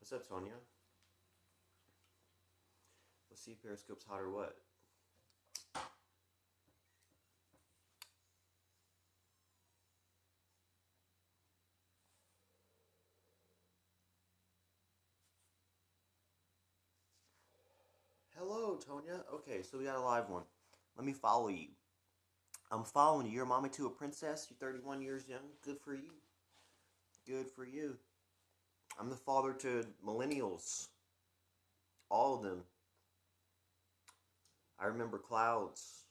What's up, Tonya? Let's see if Periscope's hot or what. Hello, Tonya. Okay, so we got a live one. Let me follow you. I'm following you. You're a mommy to a princess. You're 31 years young. Good for you. Good for you. I'm the father to millennials. All of them. I remember clouds.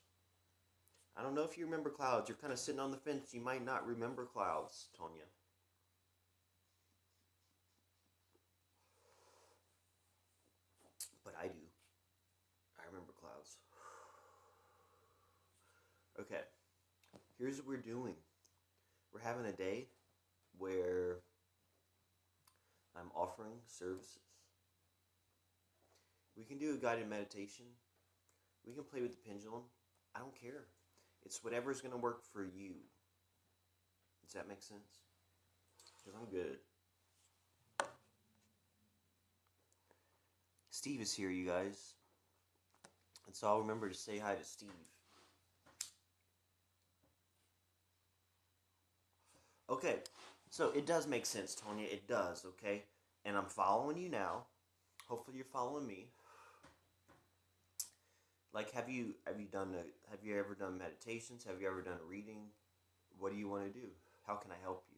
I don't know if you remember clouds. You're kind of sitting on the fence. You might not remember clouds, Tonya. But I do. I remember clouds. Okay. Here's what we're doing. We're having a day where I'm offering services. We can do a guided meditation. We can play with the pendulum. I don't care. It's whatever's going to work for you. Does that make sense? Because I'm good. Steve is here, you guys. And so I'll remember to say hi to Steve. Okay, so it does make sense, Tonya. It does, okay? And I'm following you now. Hopefully you're following me. Like, have you ever done meditations? Have you ever done a reading? What do you want to do? How can I help you?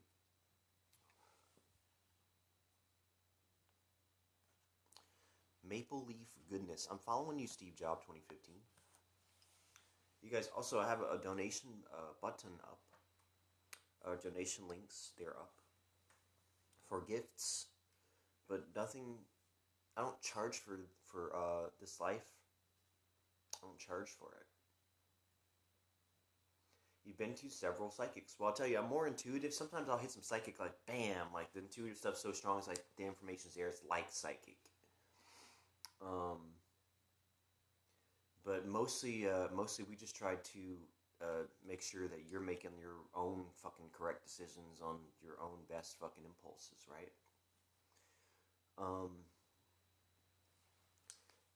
Maple Leaf Goodness. I'm following you, Steve Job 2015. You guys also have a donation button up. Donation links, they're up. For gifts. But nothing, I don't charge for this life. I don't charge for it. You've been to several psychics. Well, I'll tell you, I'm more intuitive. Sometimes I'll hit some psychic, like, bam, like, the intuitive stuff's so strong, it's like, the information's there, it's like psychic. But mostly we just try to make sure that you're making your own fucking correct decisions on your own best fucking impulses, right?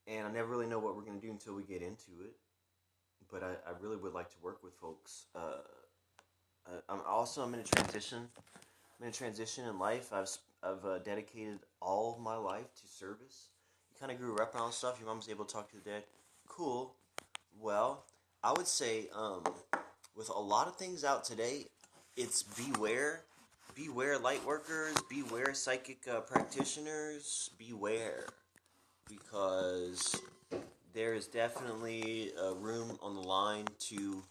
And I never really know what we're going to do until we get into it. But I really would like to work with folks. I'm in a transition. I'm in a transition in life. I've dedicated all of my life to service. You kind of grew up around stuff. Your mom's able to talk to the dead. Cool. Well, I would say with a lot of things out today, it's beware. Beware light workers. Beware psychic practitioners. Beware. Because there is definitely room on the line to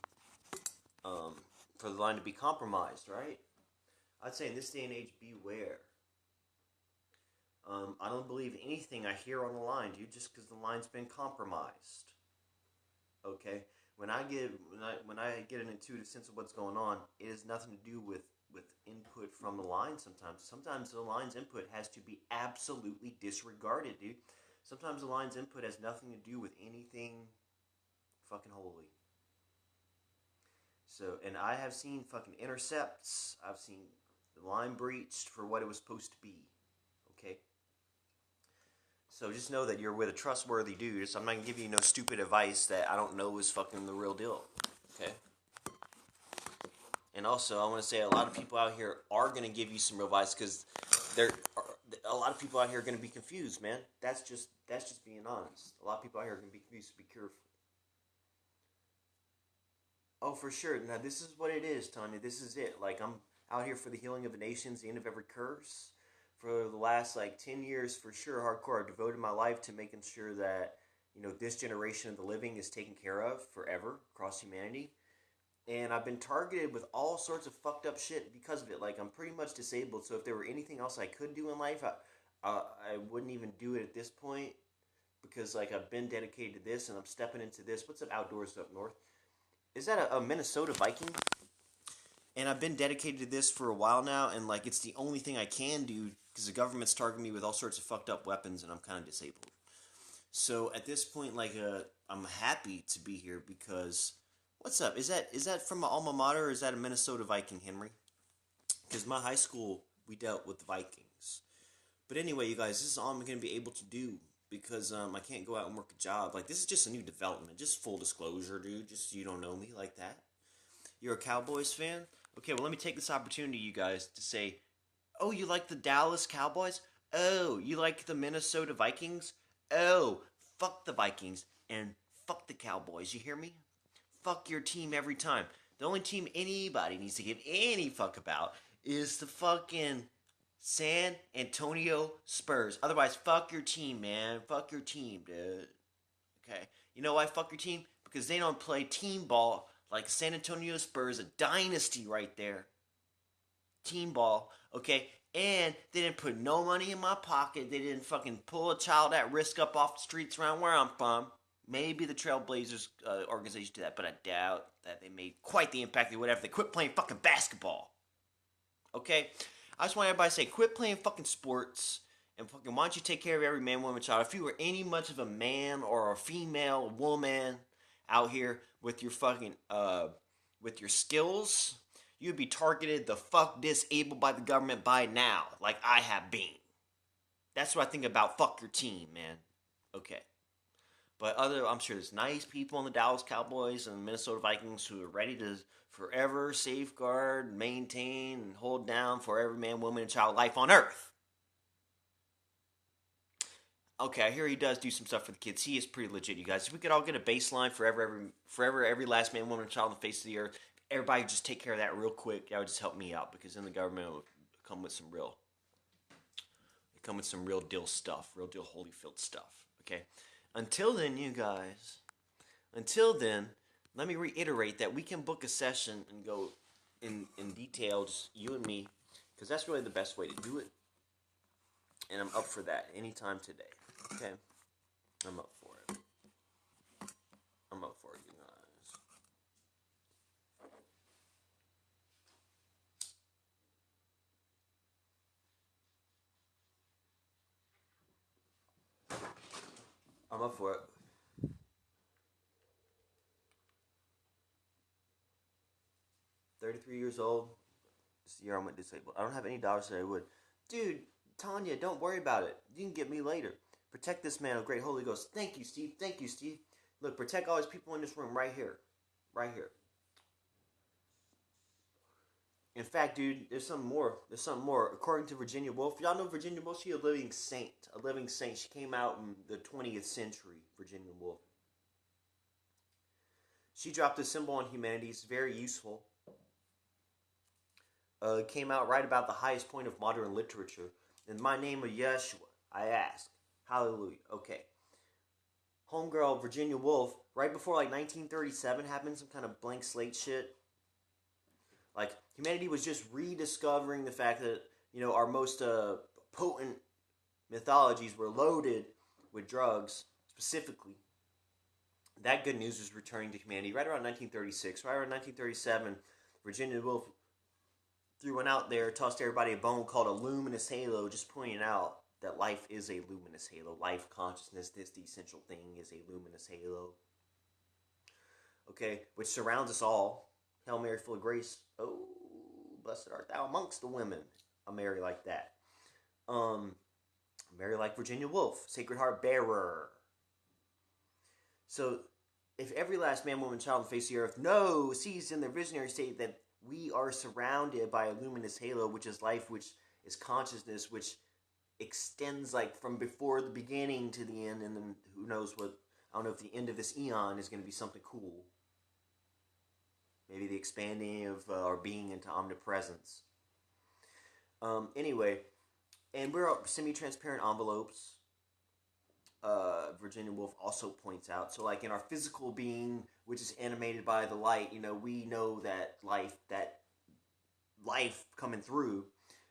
for the line to be compromised, right? I'd say in this day and age, beware. I don't believe anything I hear on the line, dude, just because the line's been compromised. Okay, when I get an intuitive sense of what's going on, it has nothing to do with input from the line. Sometimes the line's input has to be absolutely disregarded, dude. Sometimes the line's input has nothing to do with anything fucking holy. So, and I have seen fucking intercepts. I've seen the line breached for what it was supposed to be. Okay? So just know that you're with a trustworthy dude. So I'm not going to give you no stupid advice that I don't know is fucking the real deal. Okay? And also, I want to say a lot of people out here are going to give you some real advice because a lot of people out here are going to be confused, man. That's just being honest. A lot of people out here are going to be confused, so be careful. Oh, for sure. Now, this is what it is, Tanya. This is it. Like, I'm out here for the healing of the nations, the end of every curse. For the last, 10 years, for sure, hardcore, I've devoted my life to making sure that, this generation of the living is taken care of forever across humanity. And I've been targeted with all sorts of fucked up shit because of it. Like, I'm pretty much disabled, so if there were anything else I could do in life, I wouldn't even do it at this point. Because, I've been dedicated to this, and I'm stepping into this. What's up outdoors up north? Is that a Minnesota Viking? And I've been dedicated to this for a while now, and, it's the only thing I can do, because the government's targeting me with all sorts of fucked up weapons, and I'm kind of disabled. So, at this point, I'm happy to be here, because... What's up? Is that from my alma mater, or is that a Minnesota Viking, Henry? Because my high school, we dealt with the Vikings. But anyway, you guys, this is all I'm going to be able to do because I can't go out and work a job. Like, this is just a new development. Just full disclosure, dude. Just so you don't know me like that. You're a Cowboys fan? Okay, well, let me take this opportunity, you guys, to say, oh, you like the Dallas Cowboys? Oh, you like the Minnesota Vikings? Oh, fuck the Vikings and fuck the Cowboys. You hear me? Fuck your team every time. The only team anybody needs to give any fuck about is the fucking San Antonio Spurs. Otherwise, fuck your team, man. Fuck your team, dude. Okay. You know why fuck your team? Because they don't play team ball like San Antonio Spurs, a dynasty right there. Team ball, okay? And they didn't put no money in my pocket. They didn't fucking pull a child at risk up off the streets around where I'm from. Maybe the Trailblazers organization did that, but I doubt that they made quite the impact they would have if they quit playing fucking basketball. Okay? I just want everybody to say, quit playing fucking sports and fucking why don't you take care of every man, woman, child. If you were any much of a man or a female woman out here with your fucking with your skills, you'd be targeted the fuck disabled by the government by now, like I have been. That's what I think about fuck your team, man. Okay. But I'm sure there's nice people in the Dallas Cowboys and the Minnesota Vikings who are ready to forever safeguard, maintain, and hold down for every man, woman, and child life on earth. Okay, I hear he does do some stuff for the kids. He is pretty legit, you guys. If we could all get a baseline forever, every last man, woman, and child on the face of the earth, everybody just take care of that real quick. That would just help me out because then the government will come with some real deal stuff, real deal Holyfield stuff. Okay. Until then, you guys. Until then, let me reiterate that we can book a session and go in detail, just you and me, because that's really the best way to do it. And I'm up for that anytime today. Okay? I'm up for it. I'm up for it, you guys. I'm up for it. 33 years old. This year I went disabled. I don't have any dollars that I would. Dude, Tanya, don't worry about it. You can get me later. Protect this man, oh great Holy Ghost. Thank you, Steve. Thank you, Steve. Look, protect all these people in this room right here. Right here. In fact, dude, there's something more. There's something more. According to Virginia Woolf, y'all know Virginia Woolf? She's a living saint. A living saint. She came out in the 20th century, Virginia Woolf. She dropped a symbol on humanity. It's very useful. Came out right about the highest point of modern literature. In my name of Yeshua, I ask. Hallelujah. Okay. Homegirl Virginia Woolf, right before like 1937 happened, some kind of blank slate shit. Like, humanity was just rediscovering the fact that, our most potent mythologies were loaded with drugs, specifically. That good news was returning to humanity right around 1936. Right around 1937, Virginia Woolf threw one out there, tossed everybody a bone called a luminous halo, just pointing out that life is a luminous halo. Life, consciousness, the essential thing is a luminous halo. Okay, which surrounds us all. Hail Mary, full of grace. Oh, blessed art thou amongst the women. A Mary like that. Mary like Virginia Woolf, Sacred Heart bearer. So, if every last man, woman, child on the face of the earth sees in their visionary state that we are surrounded by a luminous halo, which is life, which is consciousness, which extends like from before the beginning to the end, and then who knows what, I don't know if the end of this eon is going to be something cool. Maybe the expanding of our being into omnipresence. Anyway, and we're semi-transparent envelopes. Virginia Woolf also points out. So, like in our physical being, which is animated by the light, we know that life coming through,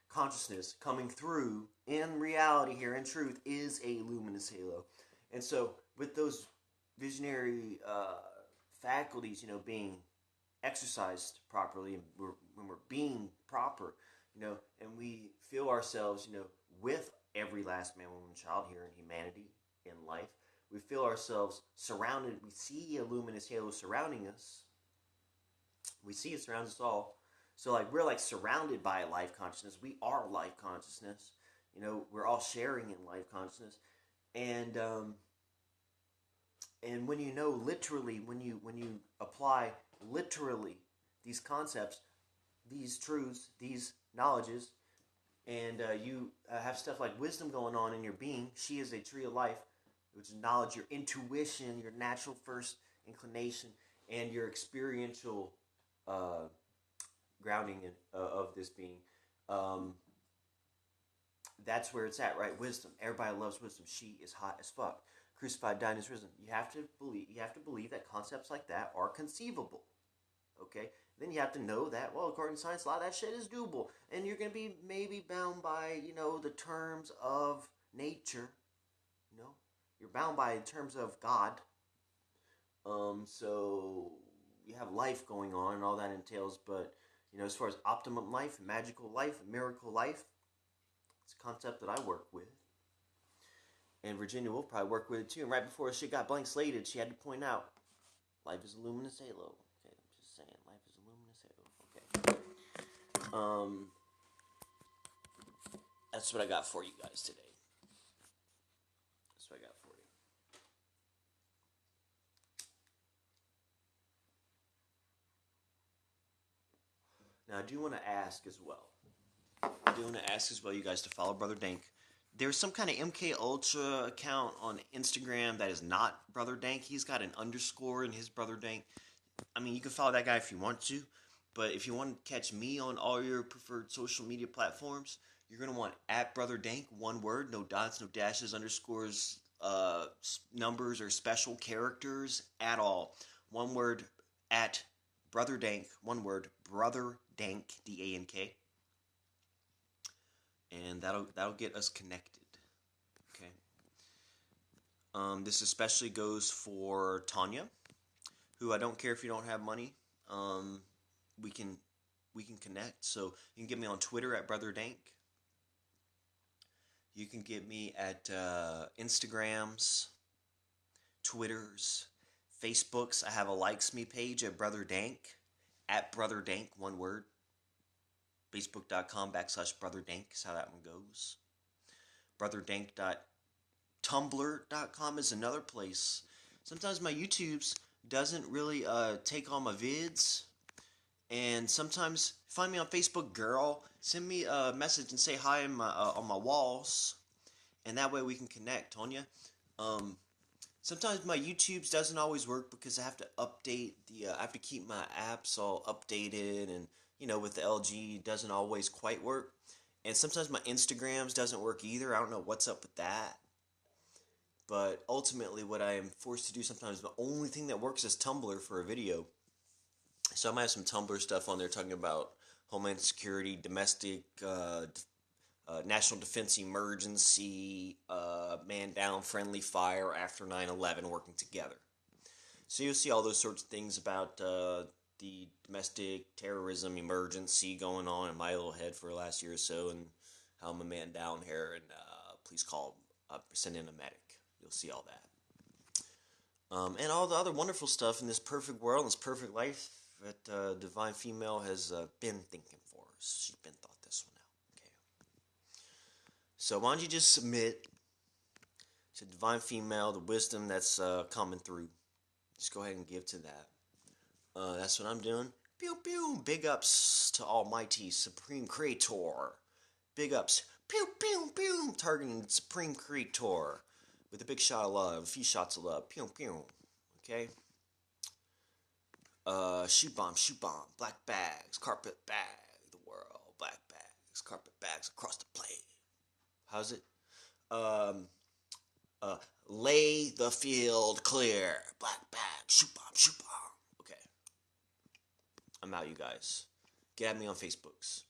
consciousness coming through in reality here in truth is a luminous halo. And so, with those visionary faculties, being exercised properly, and when we're being proper, and we feel ourselves, with every last man, woman, child here in humanity, in life, we feel ourselves surrounded. We see a luminous halo surrounding us. We see it surrounds us all. So, like, we're like surrounded by life consciousness. We are life consciousness. we're all sharing in life consciousness, and when literally, when you apply literally these concepts, these truths, these knowledges, and you have stuff like wisdom going on in your being. She is a tree of life, which is knowledge, your intuition, your natural first inclination, and your experiential uh, grounding of this being. Um, that's where it's at, right? Wisdom. Everybody loves wisdom. She is hot as fuck. Crucified, died, and is risen. You have to believe. You have to believe that concepts like that are conceivable. Okay. Then you have to know that, well, according to science, a lot of that shit is doable, and you're gonna be maybe bound by the terms of nature. You're bound by terms of God. So you have life going on and all that entails, but as far as optimum life, magical life, miracle life, it's a concept that I work with. And Virginia will probably work with it too. And right before she got blank slated, she had to point out, life is a luminous halo. Okay, I'm just saying, life is a luminous halo. Okay. That's what I got for you guys today. That's what I got for you. Now, I do want to ask as well. You guys to follow Brother Dank. There's some kind of MK Ultra account on Instagram that is not Brother Dank. He's got an underscore in his Brother Dank. I mean, you can follow that guy if you want to, but if you want to catch me on all your preferred social media platforms, you're going to want at Brother Dank, one word, no dots, no dashes, underscores, numbers, or special characters at all. One word, at Brother Dank, one word, Brother Dank, D-A-N-K. And that'll get us connected. Okay. This especially goes for Tanya, who I don't care if you don't have money. We can connect. So you can get me on Twitter at Brother Dank. You can get me at Instagrams, Twitters, Facebooks. I have a Likes Me page at Brother Dank, at Brother Dank, one word. Facebook.com/Brother Dank is how that one goes. BrotherDank.tumblr.com is another place. Sometimes my YouTubes doesn't really take all my vids. And sometimes, find me on Facebook, girl. Send me a message and say hi on my walls. And that way we can connect, Tonya. Sometimes my YouTubes doesn't always work because I have to update I have to keep my apps all updated, and with the LG, it doesn't always quite work. And sometimes my Instagrams doesn't work either. I don't know what's up with that. But ultimately, what I am forced to do sometimes, the only thing that works is Tumblr for a video. So I might have some Tumblr stuff on there talking about Homeland Security, domestic, national defense emergency, man down, friendly fire after 9/11 working together. So you'll see all those sorts of things about the domestic terrorism emergency going on in my little head for the last year or so, and how I'm a man down here, and please send in a medic. You'll see all that. And all the other wonderful stuff in this perfect world, in this perfect life that Divine Female has been thinking for us. She's been thought this one out. Okay. So why don't you just submit to Divine Female the wisdom that's coming through. Just go ahead and give to that. That's what I'm doing. Pew pew. Big ups to Almighty Supreme Creator. Big ups. Pew pew pew. Targeting Supreme Creator with a big shot of love. A few shots of love. Pew pew. Okay. Shoot bomb. Black bags. Carpet bag the world. Black bags. Carpet bags across the plane. How's it? Lay the field clear. Black bag. Shoot bomb. Okay. I'm out, you guys. Get at me on Facebooks.